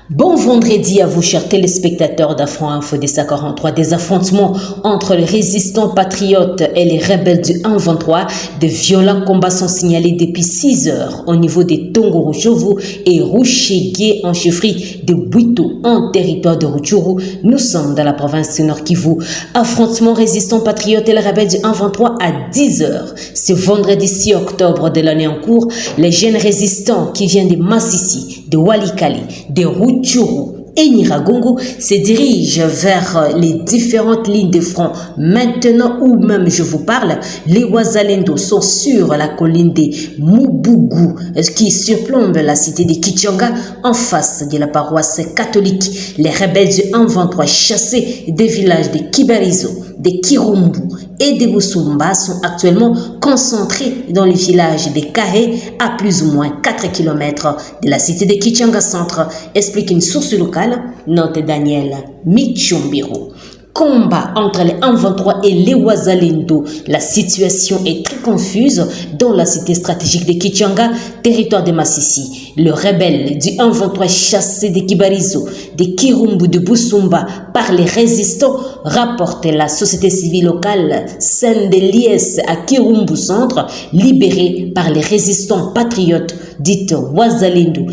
Bon vendredi à vous, chers téléspectateurs d'Afro Info des 43. Des affrontements entre les résistants patriotes et les rebelles du 1-23. De violents combats sont signalés depuis 6 heures au niveau des Tongoro-Chovu et Rouchégué en chefferie de Bouito en territoire de Rutshuru. Nous sommes dans la province du Nord Kivu. Affrontements résistants patriotes et les rebelles du 1-23 à 10 heures. Ce vendredi 6 octobre de l'année en cours, les jeunes résistants qui viennent de Massissi, de Walikale, de Rutshuru et Nyiragongo se dirigent vers les différentes lignes de front. Maintenant où même je vous parle, les Wazalendo sont sur la colline de Mubugu qui surplombe la cité de Kichanga en face de la paroisse catholique. Les rebelles du 1-23 chassés des villages de Kibarizo, de Kirumbu et de Busumba sont actuellement concentrés dans le village de Kahe à plus ou moins 4 km de la cité de Kichanga Centre, explique une source locale, note Daniel Michumbiro. Combat entre les 1-23 et les Wazalendo. La situation est très confuse dans la cité stratégique de Kichanga, territoire de Massissi. Le rebelle du 1-23 chassé de Kibarizo, de Kirumbu, de Busumba par les résistants, rapporte la société civile locale Sendelies à Kirumbu Centre, libéré par les résistants patriotes dites Wazalendo.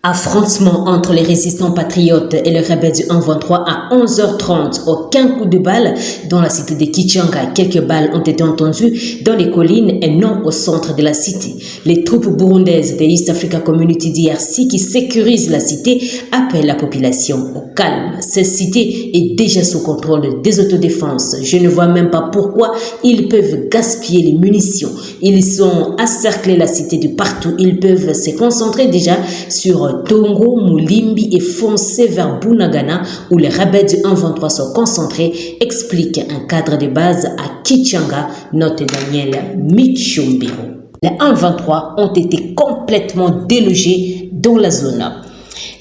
Affrontement entre les résistants patriotes et les rebelles du 1-23 à 11h30. Aucun coup de balle dans la cité de Kichanga. Quelques balles ont été entendues dans les collines et non au centre de la cité. Les troupes burundaises de East Africa Community DRC qui sécurisent la cité appellent la population au calme. Cette cité est déjà sous contrôle des autodéfenses. Je ne vois même pas pourquoi ils peuvent gaspiller les munitions. Ils ont encerclé la cité de partout. Ils peuvent se concentrer déjà sur Tongo, Mulimbi et foncer vers Bunagana où les rebelles du 1-23 sont concentrés, explique un cadre de base à Kichanga, note Daniel Michumbiro. Les 1-23 ont été complètement délogés dans la zone.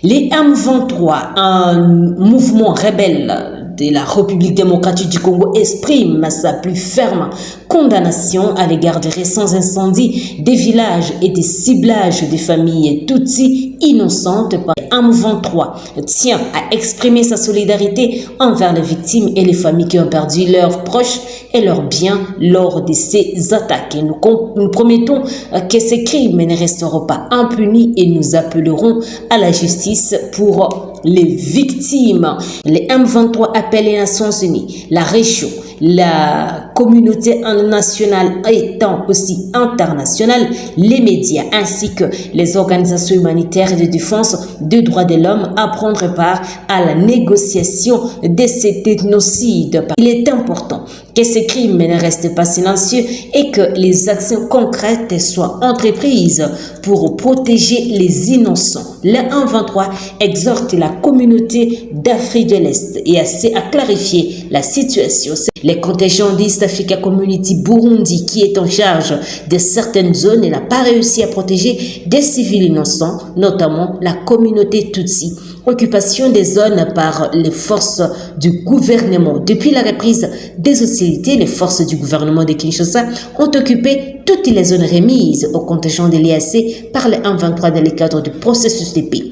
Les 1-23, un mouvement rebelle de la République démocratique du Congo, exprime sa plus ferme condamnation à l'égard des récents incendies des villages et des ciblages des familles Tutsi innocentes par M23 tient à exprimer sa solidarité envers les victimes et les familles qui ont perdu leurs proches et leurs biens lors de ces attaques. Et nous promettons que ces crimes ne resteront pas impunis et nous appellerons à la justice pour les victimes. Les M23 appellent les Nations Unies, la région, la communauté nationale étant aussi internationale, les médias ainsi que les organisations humanitaires de défense des droits de l'homme à prendre part à la négociation de ces génocides. Il est important que ces crimes ne restent pas silencieux et que les actions concrètes soient entreprises pour protéger les innocents. Le 1-23 exhorte la communauté d'Afrique de l'Est et à clarifier la situation. Les contingents d'East Africa Community Burundi qui est en charge de certaines zones n'a pas réussi à protéger des civils innocents, notamment la communauté Tutsi. Occupation des zones par les forces du gouvernement. Depuis la reprise des hostilités, les forces du gouvernement de Kinshasa ont occupé toutes les zones remises au contingent de l'EAC par le 1-23 dans le cadre du processus de paix.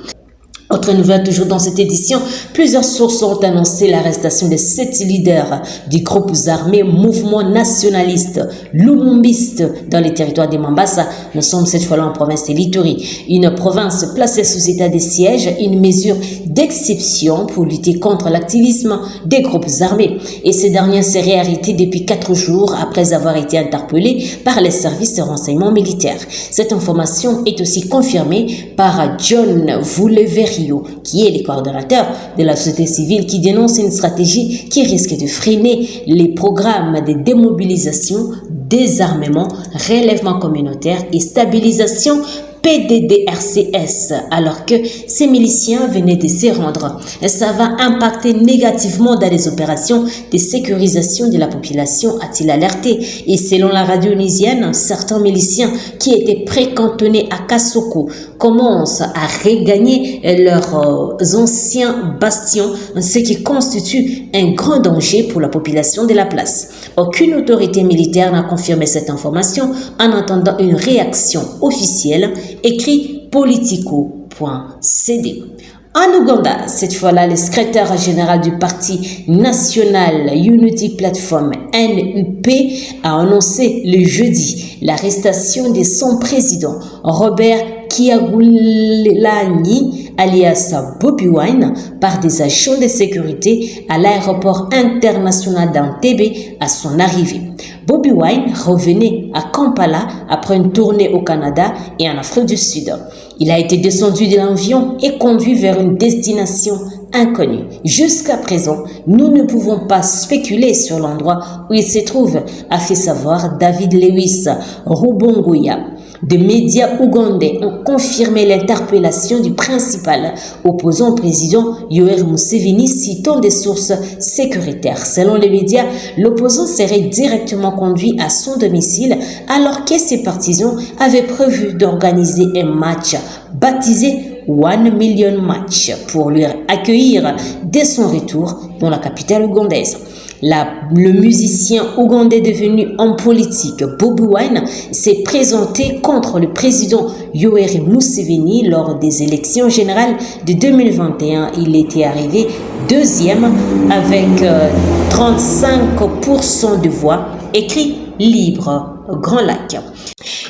Autre nouvelle toujours dans cette édition, plusieurs sources ont annoncé l'arrestation de 7 leaders du groupe armé Mouvement Nationaliste Lumumbiste dans les territoires de Mambasa. Nous sommes cette fois-là en province de l'Ituri, une province placée sous état de siège, une mesure d'exception pour lutter contre l'activisme des groupes armés. Et ces derniers seraient arrêtés depuis 4 jours après avoir été interpellés par les services de renseignement militaires. Cette information est aussi confirmée par John Vouleverio, qui est le coordonnateur de la société civile, qui dénonce une stratégie qui risque de freiner les programmes de démobilisation, désarmement, relèvement communautaire et stabilisation PDDRCS, alors que ces miliciens venaient de s'y rendre. Ça va impacter négativement dans les opérations de sécurisation de la population, a-t-il alerté. Et selon la radio onisienne, certains miliciens qui étaient précantonnés à Kasoko commencent à regagner leurs anciens bastions, ce qui constitue un grand danger pour la population de la place. Aucune autorité militaire n'a confirmé cette information en attendant une réaction officielle, écrit politico.cd. En Ouganda, cette fois-là, le secrétaire général du Parti National Unity Platform NUP a annoncé le jeudi l'arrestation de son président Robert Kyagulanyi alias Bobi Wine par des agents de sécurité à l'aéroport international d'Entebbe à son arrivée. Bobi Wine revenait à Kampala après une tournée au Canada et en Afrique du Sud. Il a été descendu de l'avion et conduit vers une destination inconnue. Jusqu'à présent, nous ne pouvons pas spéculer sur l'endroit où il se trouve, a fait savoir David Lewis Rubongoya. Des médias ougandais ont confirmé l'interpellation du principal opposant au président Yoweri Museveni, citant des sources sécuritaires. Selon les médias, l'opposant serait directement conduit à son domicile alors que ses partisans avaient prévu d'organiser un match baptisé 1 Million Match pour lui accueillir dès son retour dans la capitale ougandaise. Le musicien ougandais devenu homme politique Bobi Wine s'est présenté contre le président Yoweri Museveni lors des élections générales de 2021. Il était arrivé deuxième avec 35% de voix, écrit Libre Grand Lac.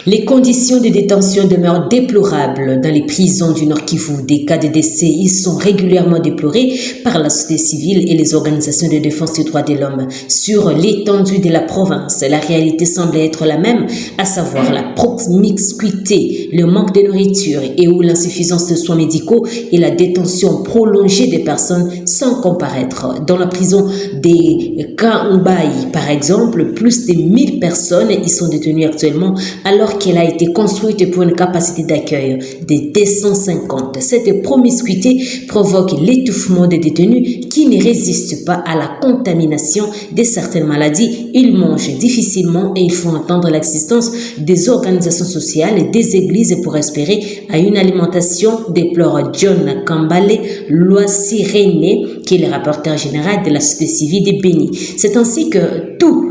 Les conditions de détention demeurent déplorables dans les prisons du Nord Kivu. Des cas de décès y sont régulièrement déplorés par la société civile et les organisations de défense des droits de l'homme. Sur l'étendue de la province, la réalité semble être la même, à savoir la promiscuité, le manque de nourriture et ou l'insuffisance de soins médicaux et la détention prolongée des personnes sans comparaître. Dans la prison des Kambayi, par exemple, plus de 1000 personnes y sont détenues actuellement, alors qu'elle a été construite pour une capacité d'accueil de 250. Cette promiscuité provoque l'étouffement des détenus qui ne résistent pas à la contamination de certaines maladies. Ils mangent difficilement et il faut entendre l'existence des organisations sociales et des églises pour espérer à une alimentation, déplore John Kambale Loisirene, qui est le rapporteur général de la société civile de Béni. C'est ainsi que tout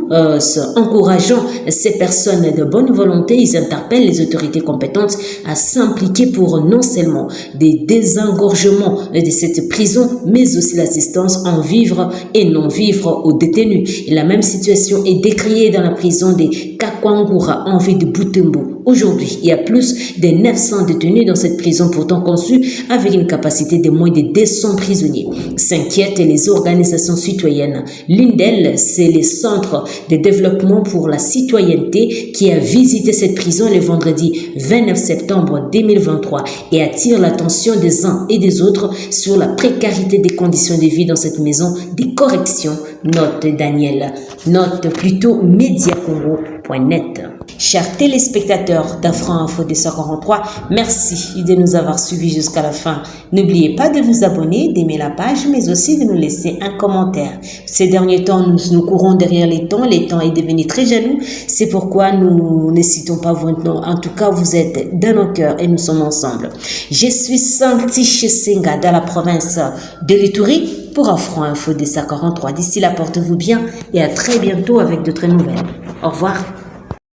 encourageant ces personnes de bonne volonté, ils interpellent les autorités compétentes à s'impliquer pour non seulement des désengorgements de cette prison, mais aussi l'assistance en vivre et non vivre aux détenus. Et la même situation est décriée dans la prison de Kakwangura en ville de Butembo. Aujourd'hui, il y a plus de 900 détenus dans cette prison pourtant conçue avec une capacité de moins de 200 prisonniers. S'inquiètent les organisations citoyennes. L'une d'elles, c'est le Centre de développement pour la citoyenneté qui a visité cette prison le vendredi 29 septembre 2023 et attire l'attention des uns et des autres sur la précarité des conditions de vie dans cette maison de correction. Note Daniel. Note plutôt mediacongo.net. Chers téléspectateurs d'Afro-Info 243, merci de nous avoir suivis jusqu'à la fin. N'oubliez pas de vous abonner, d'aimer la page, mais aussi de nous laisser un commentaire. Ces derniers temps, nous courons derrière les temps est devenu très jaloux. C'est pourquoi nous ne citons pas vos noms. En tout cas, vous êtes dans nos cœurs et nous sommes ensemble. Je suis Santi Chesenga dans la province de l'Ituri pour Afro-Info 243. D'ici là, portez-vous bien et à très bientôt avec d'autres nouvelles. Au revoir.